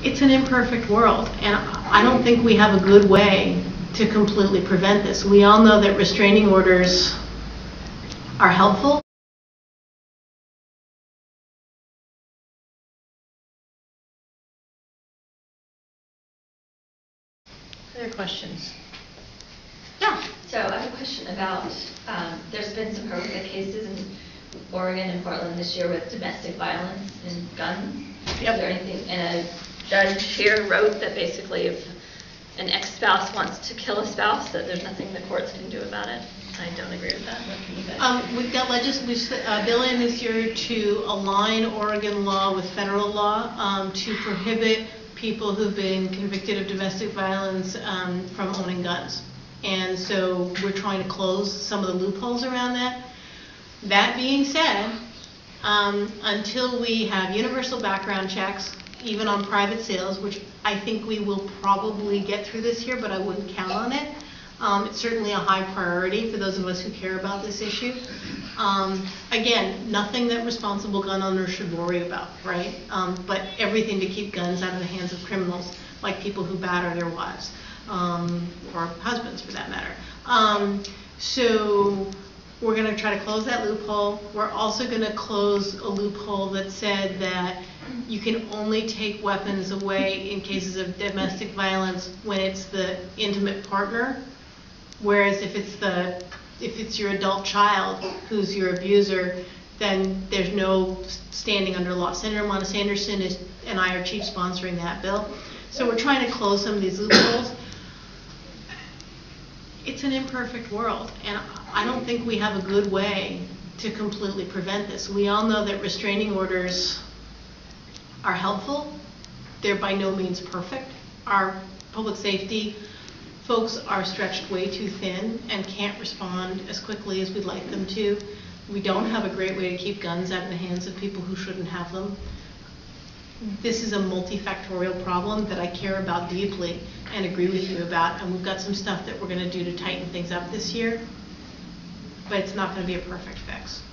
It's an imperfect world, and I don't think we have a good way to completely prevent this. We all know that restraining orders are helpful. Other questions? Yeah. So I have a question about, there's been some horrific cases in Oregon and Portland this year with domestic violence and guns. Yep. Is there anything, and a judge here wrote that basically if an ex-spouse wants to kill a spouse, that there's nothing the courts can do about it. I don't agree with that. What can you guys We've got a bill in this year to align Oregon law with federal law to prohibit people who've been convicted of domestic violence from owning guns. And so we're trying to close some of the loopholes around that. That being said, until we have universal background checks, even on private sales, which I think we will probably get through this year, but I wouldn't count on it. It's certainly a high priority for those of us who care about this issue. Again, nothing that responsible gun owners should worry about, right? But everything to keep guns out of the hands of criminals, like people who batter their wives, or husbands for that matter. So we're going to try to close that loophole. We're also going to close a loophole that said that you can only take weapons away in cases of domestic violence when it's the intimate partner, whereas if it's your adult child who's your abuser, then there's no standing under law. Senator Monis Anderson and I are chief sponsoring that bill. So we're trying to close some of these loopholes. It's an imperfect world, and I don't think we have a good way to completely prevent this. We all know that restraining orders are helpful. They're by no means perfect. Our public safety folks are stretched way too thin and can't respond as quickly as we'd like them to. We don't have a great way to keep guns out of the hands of people who shouldn't have them. This is a multifactorial problem that I care about deeply and agree with you about, and we've got some stuff that we're going to do to tighten things up this year, but it's not going to be a perfect fix.